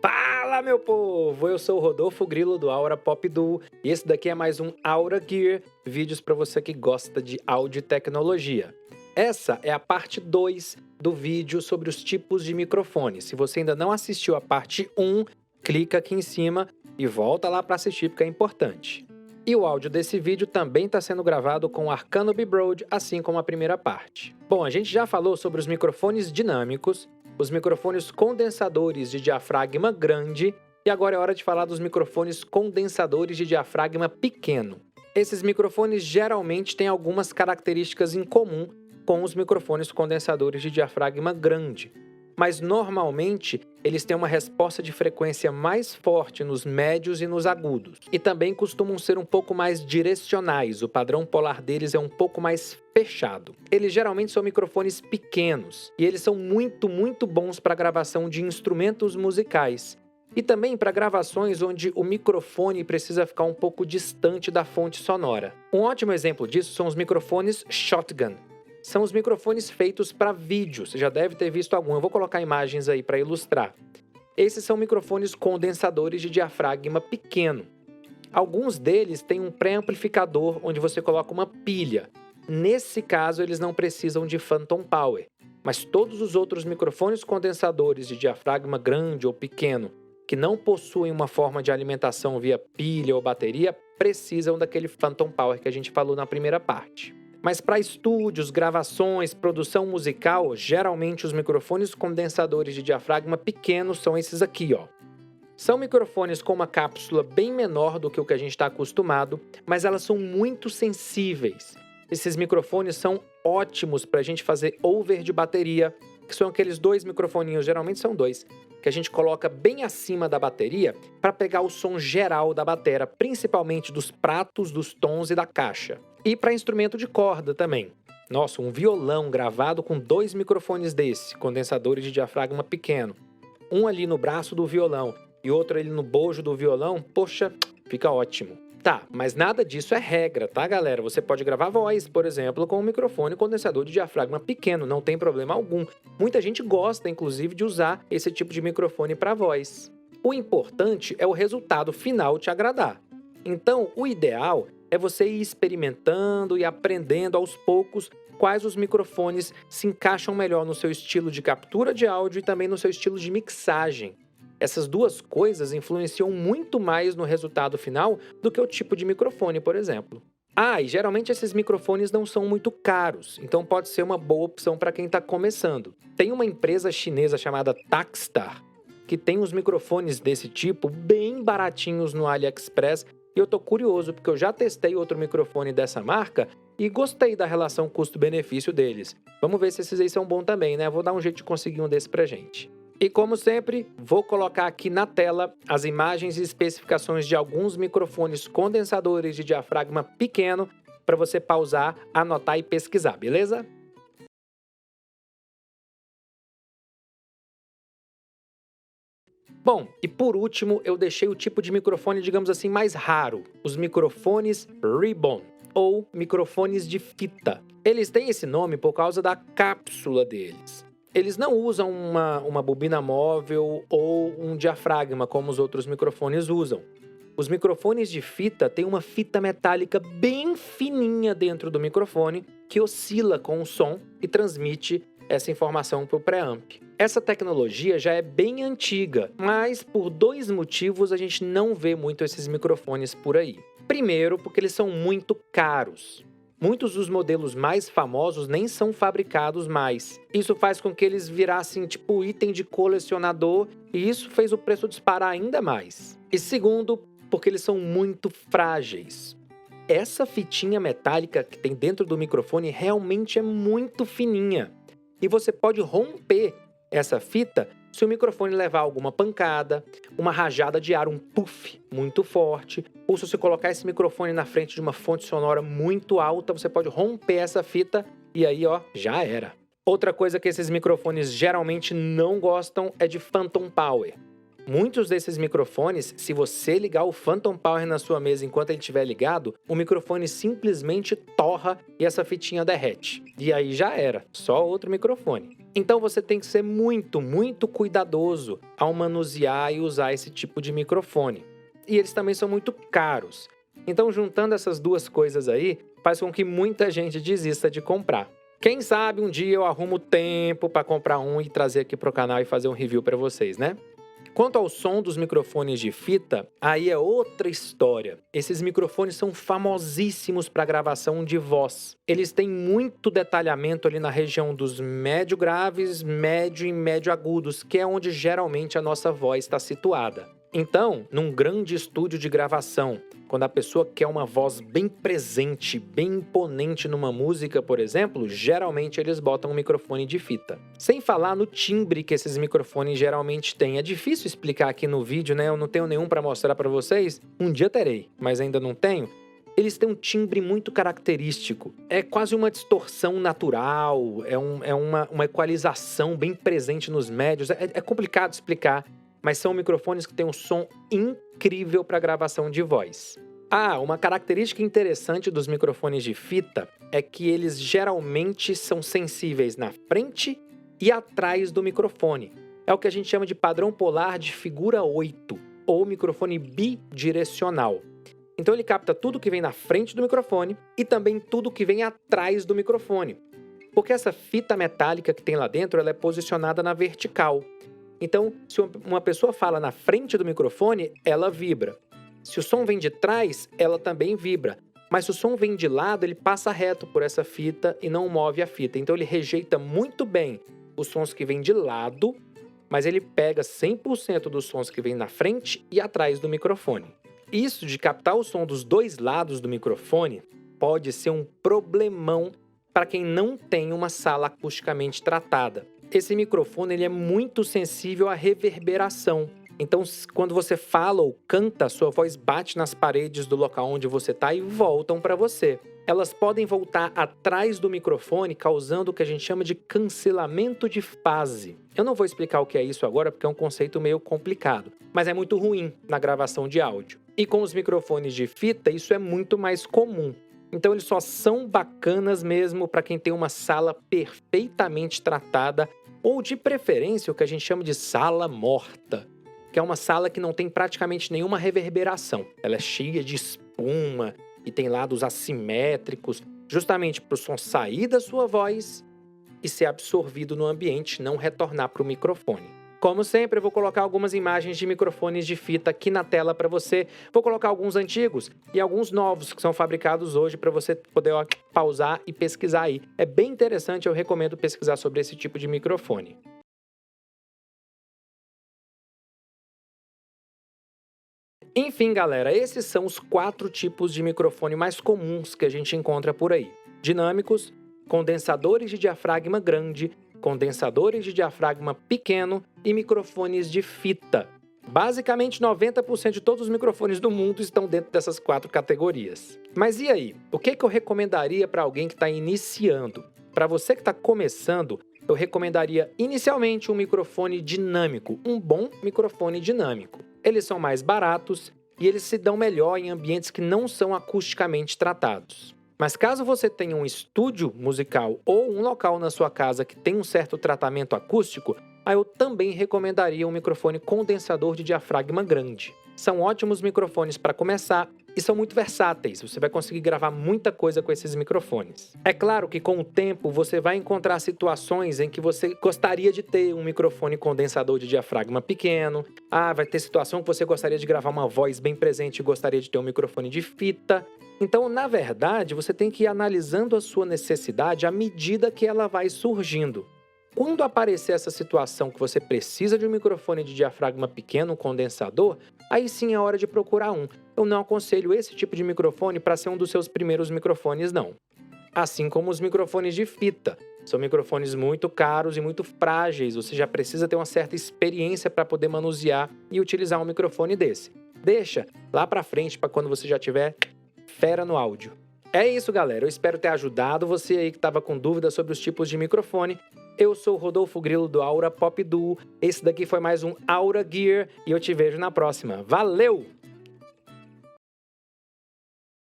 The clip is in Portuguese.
Fala, meu povo! Eu sou o Rodolfo Grilo do Aura Pop Duo e esse daqui é mais um Aura Gear, vídeos para você que gosta de áudio e tecnologia. Essa é a parte 2 do vídeo sobre os tipos de microfones. Se você ainda não assistiu a parte 1, clica aqui em cima e volta lá para assistir porque é importante. E o áudio desse vídeo também está sendo gravado com o Arcano B-Broad, assim como a primeira parte. Bom, a gente já falou sobre os microfones dinâmicos, os microfones condensadores de diafragma grande e agora é hora de falar dos microfones condensadores de diafragma pequeno. Esses microfones geralmente têm algumas características em comum com os microfones condensadores de diafragma grande, mas normalmente eles têm uma resposta de frequência mais forte nos médios e nos agudos. E também costumam ser um pouco mais direcionais, o padrão polar deles é um pouco mais fechado. Eles geralmente são microfones pequenos e eles são muito bons para gravação de instrumentos musicais. E também para gravações onde o microfone precisa ficar um pouco distante da fonte sonora. Um ótimo exemplo disso são os microfones shotgun. São os microfones feitos para vídeo, você já deve ter visto algum, eu vou colocar imagens aí para ilustrar. Esses são microfones condensadores de diafragma pequeno. Alguns deles têm um pré-amplificador onde você coloca uma pilha. Nesse caso, eles não precisam de phantom power, mas todos os outros microfones condensadores de diafragma grande ou pequeno que não possuem uma forma de alimentação via pilha ou bateria precisam daquele phantom power que a gente falou na primeira parte. Mas para estúdios, gravações, produção musical, geralmente os microfones condensadores de diafragma pequeno são esses aqui, ó. São microfones com uma cápsula bem menor do que o que a gente está acostumado, mas elas são muito sensíveis. Esses microfones são ótimos para a gente fazer over de bateria, que são aqueles dois microfoninhos, geralmente são dois, que a gente coloca bem acima da bateria para pegar o som geral da bateria, principalmente dos pratos, dos tons e da caixa. E para instrumento de corda também. Nossa, um violão gravado com dois microfones desse, condensadores de diafragma pequeno. Um ali no braço do violão e outro ali no bojo do violão, poxa, fica ótimo. Tá, mas nada disso é regra, tá, galera? Você pode gravar voz, por exemplo, com um microfone condensador de diafragma pequeno, não tem problema algum. Muita gente gosta, inclusive, de usar esse tipo de microfone para voz. O importante é o resultado final te agradar. Então, o ideal é você ir experimentando e aprendendo aos poucos quais os microfones se encaixam melhor no seu estilo de captura de áudio e também no seu estilo de mixagem. Essas duas coisas influenciam muito mais no resultado final do que o tipo de microfone, por exemplo. E geralmente esses microfones não são muito caros, então pode ser uma boa opção para quem está começando. Tem uma empresa chinesa chamada Takstar, que tem uns microfones desse tipo bem baratinhos no AliExpress, e eu tô curioso porque eu já testei outro microfone dessa marca e gostei da relação custo-benefício deles. Vamos ver se esses aí são bons também, né? Vou dar um jeito de conseguir um desse pra gente. E como sempre, vou colocar aqui na tela as imagens e especificações de alguns microfones condensadores de diafragma pequeno para você pausar, anotar e pesquisar, beleza? Bom, e por último, eu deixei o tipo de microfone, digamos assim, mais raro, os microfones Ribbon, ou microfones de fita. Eles têm esse nome por causa da cápsula deles. Eles não usam uma bobina móvel ou um diafragma como os outros microfones usam. Os microfones de fita têm uma fita metálica bem fininha dentro do microfone que oscila com o som e transmite essa informação para o preamp. Essa tecnologia já é bem antiga, mas por dois motivos a gente não vê muito esses microfones por aí. Primeiro, porque eles são muito caros. Muitos dos modelos mais famosos nem são fabricados mais. Isso faz com que eles virassem tipo item de colecionador e isso fez o preço disparar ainda mais. E segundo, porque eles são muito frágeis. Essa fitinha metálica que tem dentro do microfone realmente é muito fininha. E você pode romper essa fita se o microfone levar alguma pancada, uma rajada de ar, um puff muito forte, ou se você colocar esse microfone na frente de uma fonte sonora muito alta, você pode romper essa fita e aí, ó, já era. Outra coisa que esses microfones geralmente não gostam é de phantom power. Muitos desses microfones, se você ligar o Phantom Power na sua mesa enquanto ele estiver ligado, o microfone simplesmente torra e essa fitinha derrete. E aí já era, só outro microfone. Então você tem que ser muito, muito cuidadoso ao manusear e usar esse tipo de microfone. E eles também são muito caros. Então, juntando essas duas coisas aí, faz com que muita gente desista de comprar. Quem sabe um dia eu arrumo tempo para comprar um e trazer aqui pro canal e fazer um review para vocês, né? Quanto ao som dos microfones de fita, aí é outra história. Esses microfones são famosíssimos para gravação de voz. Eles têm muito detalhamento ali na região dos médio graves, médio e médio agudos, que é onde geralmente a nossa voz está situada. Então, num grande estúdio de gravação, quando a pessoa quer uma voz bem presente, bem imponente numa música, por exemplo, geralmente eles botam um microfone de fita. Sem falar no timbre que esses microfones geralmente têm. É difícil explicar aqui no vídeo, né? Eu não tenho nenhum para mostrar para vocês. Um dia terei, mas ainda não tenho. Eles têm um timbre muito característico. É quase uma distorção natural, é uma equalização bem presente nos médios. É complicado explicar. Mas são microfones que têm um som incrível para gravação de voz. Uma característica interessante dos microfones de fita é que eles geralmente são sensíveis na frente e atrás do microfone. É o que a gente chama de padrão polar de figura 8, ou microfone bidirecional. Então ele capta tudo que vem na frente do microfone e também tudo que vem atrás do microfone. Porque essa fita metálica que tem lá dentro, ela é posicionada na vertical. Então, se uma pessoa fala na frente do microfone, ela vibra. Se o som vem de trás, ela também vibra. Mas se o som vem de lado, ele passa reto por essa fita e não move a fita. Então, ele rejeita muito bem os sons que vêm de lado, mas ele pega 100% dos sons que vêm na frente e atrás do microfone. Isso de captar o som dos dois lados do microfone pode ser um problemão para quem não tem uma sala acusticamente tratada. Esse microfone ele é muito sensível à reverberação. Então, quando você fala ou canta, sua voz bate nas paredes do local onde você está e voltam para você. Elas podem voltar atrás do microfone, causando o que a gente chama de cancelamento de fase. Eu não vou explicar o que é isso agora, porque é um conceito meio complicado, mas é muito ruim na gravação de áudio. E com os microfones de fita, isso é muito mais comum. Então, eles só são bacanas mesmo para quem tem uma sala perfeitamente tratada ou, de preferência, o que a gente chama de sala morta, que é uma sala que não tem praticamente nenhuma reverberação. Ela é cheia de espuma e tem lados assimétricos, justamente para o som sair da sua voz e ser absorvido no ambiente, não retornar para o microfone. Como sempre, eu vou colocar algumas imagens de microfones de fita aqui na tela para você. Vou colocar alguns antigos e alguns novos que são fabricados hoje para você poder pausar e pesquisar aí. É bem interessante, eu recomendo pesquisar sobre esse tipo de microfone. Enfim, galera, esses são os 4 tipos de microfone mais comuns que a gente encontra por aí. Dinâmicos, condensadores de diafragma grande, condensadores de diafragma pequeno e microfones de fita. Basicamente, 90% de todos os microfones do mundo estão dentro dessas 4 categorias. Mas e aí? O que eu recomendaria para alguém que está iniciando? Para você que está começando, eu recomendaria inicialmente um microfone dinâmico, um bom microfone dinâmico. Eles são mais baratos e eles se dão melhor em ambientes que não são acusticamente tratados. Mas caso você tenha um estúdio musical ou um local na sua casa que tem um certo tratamento acústico, aí eu também recomendaria um microfone condensador de diafragma grande. São ótimos microfones para começar e são muito versáteis, você vai conseguir gravar muita coisa com esses microfones. É claro que com o tempo você vai encontrar situações em que você gostaria de ter um microfone condensador de diafragma pequeno, vai ter situação que você gostaria de gravar uma voz bem presente e gostaria de ter um microfone de fita. Então, na verdade, você tem que ir analisando a sua necessidade à medida que ela vai surgindo. Quando aparecer essa situação que você precisa de um microfone de diafragma pequeno, um condensador, aí sim é hora de procurar um. Eu não aconselho esse tipo de microfone para ser um dos seus primeiros microfones, não. Assim como os microfones de fita. São microfones muito caros e muito frágeis, você já precisa ter uma certa experiência para poder manusear e utilizar um microfone desse. Deixa lá para frente para quando você já tiver fera no áudio. É isso, galera. Eu espero ter ajudado você aí que estava com dúvidas sobre os tipos de microfone. Eu sou o Rodolfo Grilo do Aura Pop Duo. Esse daqui foi mais um Aura Gear e eu te vejo na próxima. Valeu!